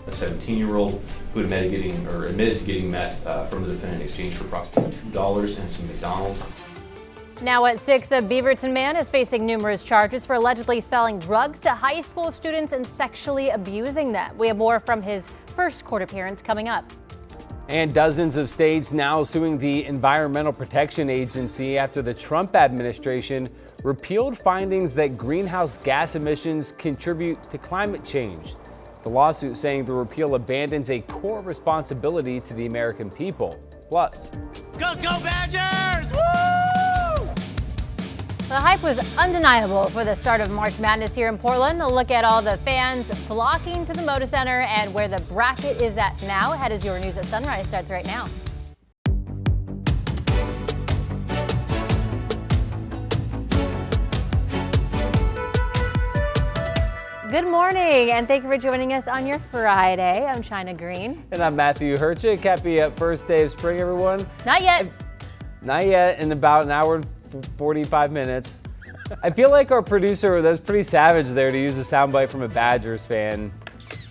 a 17-year-old who admitted to getting meth from the defendant in exchange for approximately $2 and some McDonald's. Now at 6, a Beaverton man is facing numerous charges for allegedly selling drugs to high school students and sexually abusing them. We have more from his first court appearance coming up. And dozens of states now suing the Environmental Protection Agency after the Trump administration repealed findings that greenhouse gas emissions contribute to climate change. The lawsuit saying the repeal abandons a core responsibility to the American people. Plus, let's go Badgers! Woo! The hype was undeniable for the start of March Madness here in Portland. A look at all the fans flocking to the Moda Center and where the bracket is at now. Ahead is your news at Sunrise starts right now. Good morning, and thank you for joining us on your Friday. I'm China Green. And I'm Matthew Herchick. Happy first day of spring, everyone. Not yet. Not yet, in about an hour and 45 minutes. I feel like our producer, that was pretty savage there to use a soundbite from a Badgers fan.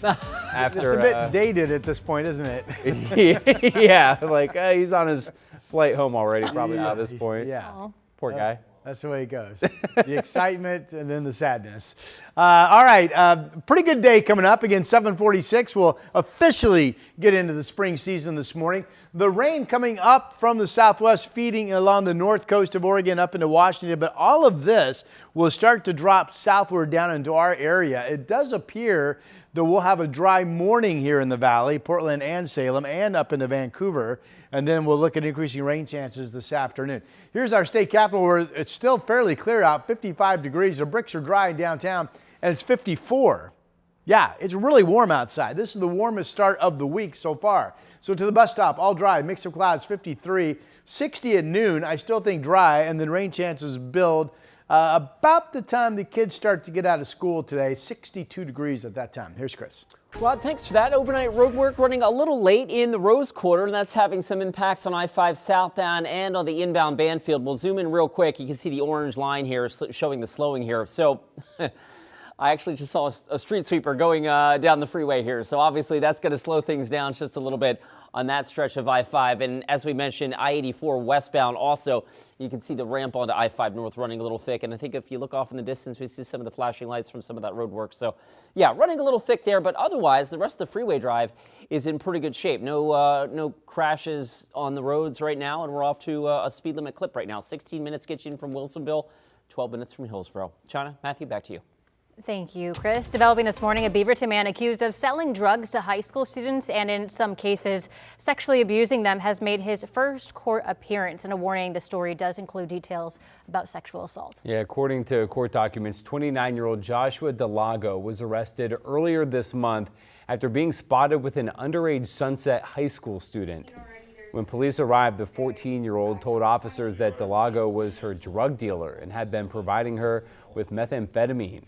After, it's a bit dated at this point, isn't it? Yeah, like he's on his flight home already, probably by this point. Yeah. Aww. Poor guy. That's the way it goes. The excitement and then the sadness. All right, pretty good day coming up. Again, 7:46. We'll officially get into the spring season this morning. The rain coming up from the southwest, feeding along the north coast of Oregon up into Washington. But all of this will start to drop southward down into our area. It does appear that we'll have a dry morning here in the valley, Portland and Salem, and up into Vancouver. And then we'll look at increasing rain chances this afternoon. Here's our state capital where it's still fairly clear out, 55 degrees. The bricks are dry downtown, and it's 54. Yeah, it's really warm outside. This is the warmest start of the week so far. So to the bus stop, all dry, mix of clouds, 53. 60 at noon, I still think dry, and then rain chances build about the time the kids start to get out of school today. 62 degrees at that time. Here's Chris. Well, thanks for that. Overnight road work running a little late in the Rose Quarter, and that's having some impacts on I-5 southbound and on the inbound Banfield. We'll zoom in real quick. You can see the orange line here showing the slowing here. So I actually just saw a street sweeper going down the freeway here. So obviously that's going to slow things down just a little bit on that stretch of I-5. And as we mentioned, I-84 westbound also, you can see the ramp onto I-5 north running a little thick. And I think if you look off in the distance, we see some of the flashing lights from some of that road work. So yeah, running a little thick there, but otherwise the rest of the freeway drive is in pretty good shape. No crashes on the roads right now, and we're off to a speed limit clip right now. 16 minutes gets you in from Wilsonville, 12 minutes from Hillsborough. China, Matthew, back to you. Thank you, Chris. Developing this morning, a Beaverton man accused of selling drugs to high school students and in some cases sexually abusing them has made his first court appearance. And a warning, the story does include details about sexual assault. Yeah, according to court documents, 29-year-old Joshua Delago was arrested earlier this month after being spotted with an underage Sunset High School student. When police arrived, the 14-year-old told officers that Delago was her drug dealer and had been providing her with methamphetamine.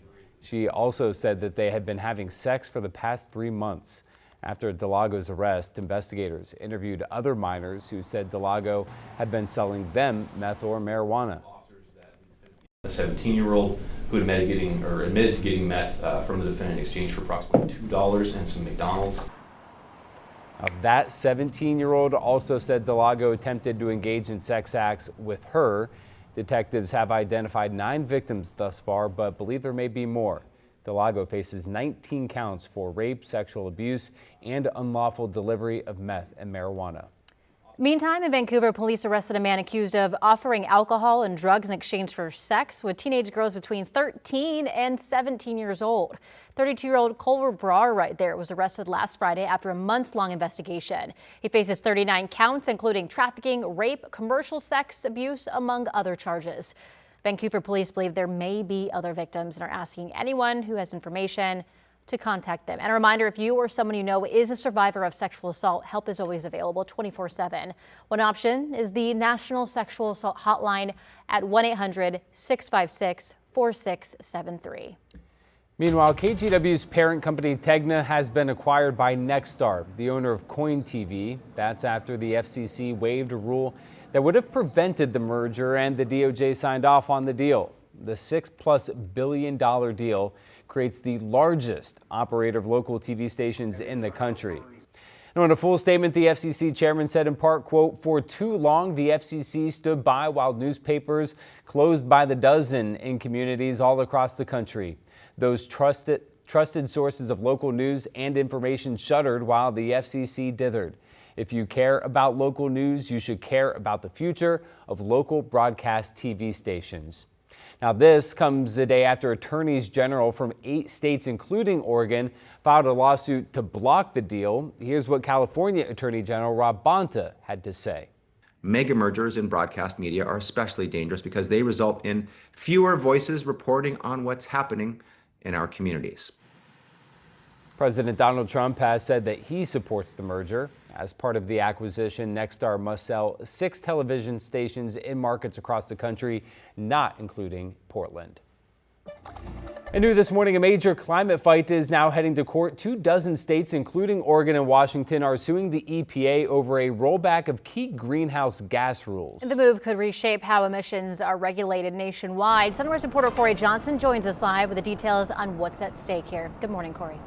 She also said that they had been having sex for the past 3 months. After Delago's arrest, investigators interviewed other minors who said Delago had been selling them meth or marijuana. A 17-year-old who admitted to getting meth from the defendant in exchange for approximately $2 and some McDonald's. That 17-year-old also said Delago attempted to engage in sex acts with her. Detectives have identified 9 victims thus far, but believe there may be more. Delago faces 19 counts for rape, sexual abuse, and unlawful delivery of meth and marijuana. Meantime, in Vancouver, police arrested a man accused of offering alcohol and drugs in exchange for sex with teenage girls between 13 and 17 years old. 32-year-old Culver Brar right there was arrested last Friday after a months-long investigation. He faces 39 counts, including trafficking, rape, commercial sex abuse, among other charges. Vancouver police believe there may be other victims and are asking anyone who has information to contact them. And a reminder, if you or someone you know is a survivor of sexual assault, help is always available 24/7. One option is the National Sexual Assault Hotline at 1-800-656-4673. Meanwhile, KGW's parent company Tegna has been acquired by Nexstar, the owner of Coin TV. That's after the FCC waived a rule that would have prevented the merger and the DOJ signed off on the deal. The $6+ billion deal creates the largest operator of local TV stations in the country. And in a full statement, the FCC chairman said in part, quote, "For too long, the FCC stood by while newspapers closed by the dozen in communities all across the country. Those trusted sources of local news and information shuttered while the FCC dithered. If you care about local news, you should care about the future of local broadcast TV stations." Now, this comes a day after attorneys general from 8 states, including Oregon, filed a lawsuit to block the deal. Here's what California Attorney General Rob Bonta had to say. Mega mergers in broadcast media are especially dangerous because they result in fewer voices reporting on what's happening in our communities. President Donald Trump has said that he supports the merger. As part of the acquisition, Nexstar must sell 6 television stations in markets across the country, not including Portland. And new this morning, a major climate fight is now heading to court. 24 states, including Oregon and Washington, are suing the EPA over a rollback of key greenhouse gas rules. The move could reshape how emissions are regulated nationwide. Sunrise reporter Corey Johnson joins us live with the details on what's at stake here. Good morning, Corey.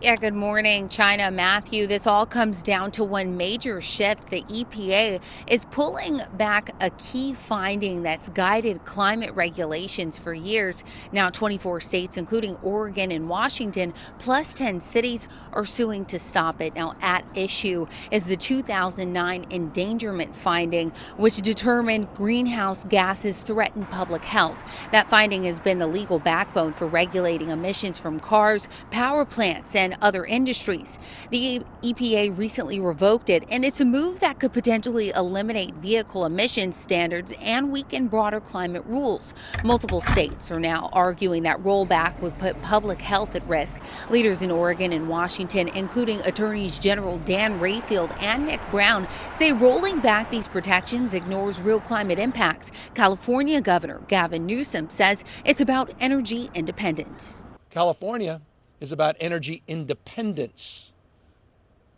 Yeah, good morning, China. Matthew, this all comes down to one major shift. The EPA is pulling back a key finding that's guided climate regulations for years. Now, 24 states, including Oregon and Washington, plus 10 cities are suing to stop it. Now, at issue is the 2009 endangerment finding, which determined greenhouse gases threaten public health. That finding has been the legal backbone for regulating emissions from cars, power plants, and other industries. The EPA recently revoked it, and it's a move that could potentially eliminate vehicle emissions standards and weaken broader climate rules. Multiple states are now arguing that rollback would put public health at risk. Leaders in Oregon and Washington, including Attorneys General Dan Rayfield and Nick Brown, say rolling back these protections ignores real climate impacts. California Governor Gavin Newsom says it's about energy independence. California is about energy independence.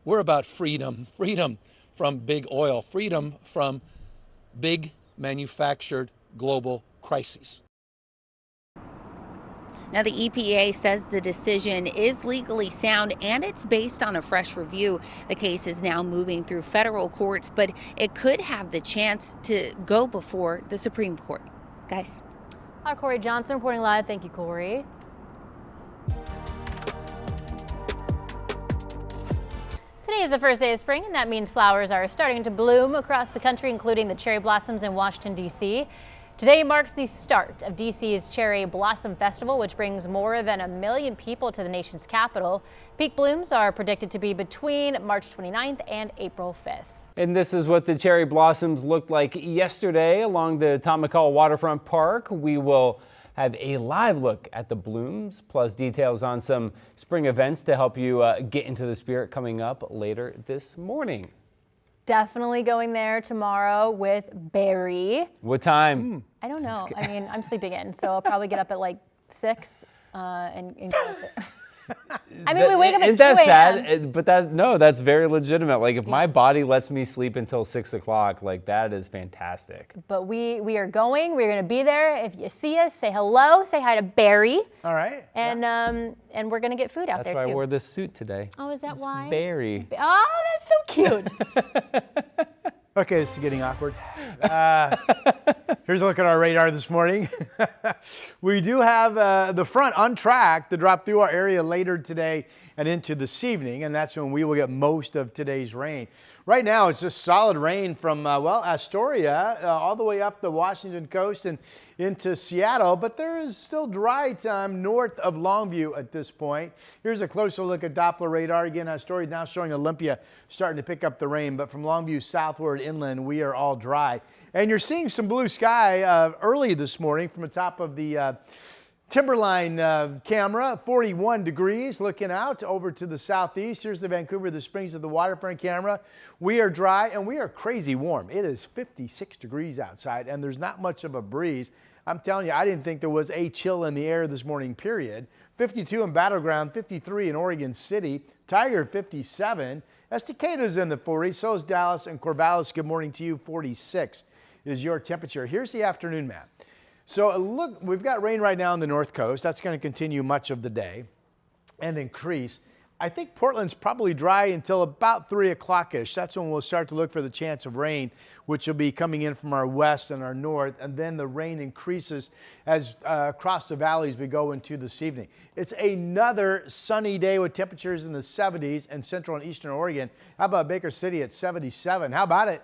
We're about freedom, freedom from big oil, freedom from big manufactured global crises. Now, the EPA says the decision is legally sound and it's based on a fresh review. The case is now moving through federal courts, but it could have the chance to go before the Supreme Court. Guys. Our Corey Johnson reporting live. Thank you, Corey. Today is the first day of spring, and that means flowers are starting to bloom across the country, including the cherry blossoms in Washington, D.C. Today marks the start of D.C.'s Cherry Blossom Festival, which brings more than 1 million people to the nation's capital. Peak blooms are predicted to be between March 29th and April 5th. And this is what the cherry blossoms looked like yesterday along the Tom McCall Waterfront Park. We will have a live look at the blooms, plus details on some spring events to help you get into the spirit coming up later this morning. Definitely going there tomorrow with Barry. What time? I don't know. I mean, I'm sleeping in, so I'll probably get up at like 6 and go with it. I mean, we wake up at 2 a.m. That's sad, but that's very legitimate. Like, if my body lets me sleep until 6 o'clock, like, that is fantastic. But we are going. We're going to be there. If you see us, say hello. Say hi to Barry. All right. And we're going to get food out there, too. That's why I wore this suit today. Oh, is that why? Barry. Oh, that's so cute. Okay, this is getting awkward. Here's a look at our radar this morning. We do have the front on track to drop through our area later today and into this evening, and that's when we will get most of today's rain. Right now, it's just solid rain from, Astoria all the way up the Washington coast and into Seattle, but there is still dry time north of Longview at this point. Here's a closer look at Doppler radar. Again, Astoria now showing Olympia starting to pick up the rain, but from Longview southward inland, we are all dry. And you're seeing some blue sky early this morning from the top of the Timberline camera, 41 degrees looking out over to the southeast. Here's the Vancouver, the Springs of the Waterfront camera. We are dry and we are crazy warm. It is 56 degrees outside and there's not much of a breeze. I'm telling you, I didn't think there was a chill in the air this morning, period. 52 in Battleground, 53 in Oregon City, Tiger 57. Estacada's in the 40s, so is Dallas and Corvallis. Good morning to you, 46 is your temperature. Here's the afternoon map. So look, we've got rain right now on the north coast. That's going to continue much of the day and increase. I think Portland's probably dry until about 3 o'clock-ish. That's when we'll start to look for the chance of rain, which will be coming in from our west and our north. And then the rain increases as across the valleys we go into this evening. It's another sunny day with temperatures in the 70s in central and eastern Oregon. How about Baker City at 77? How about it?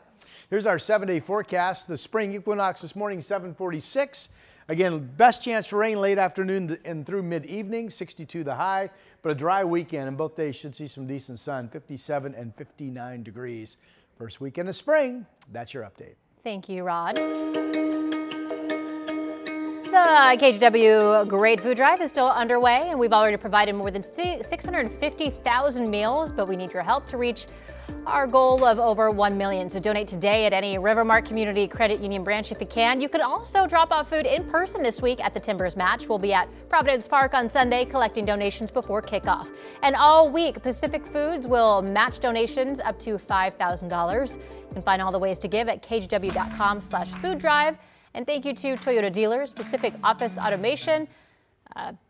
Here's our 7-day forecast. The spring equinox this morning, 7:46. Again, best chance for rain late afternoon and through mid-evening, 62 the high, but a dry weekend, and both days should see some decent sun, 57 and 59 degrees. First weekend of spring, that's your update. Thank you, Rod. The KGW Great Food Drive is still underway, and we've already provided more than 650,000 meals, but we need your help to reach our goal of over 1 million. So donate today at any Rivermark Community Credit Union branch if you can. You can also drop off food in person this week at the Timbers Match. We'll be at Providence Park on Sunday collecting donations before kickoff. And all week, Pacific Foods will match donations up to $5,000. You can find all the ways to give at kgw.com/food drive. And thank you to Toyota dealers, Pacific Office Automation,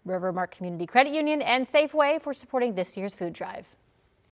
Rivermark Community Credit Union, and Safeway for supporting this year's food drive.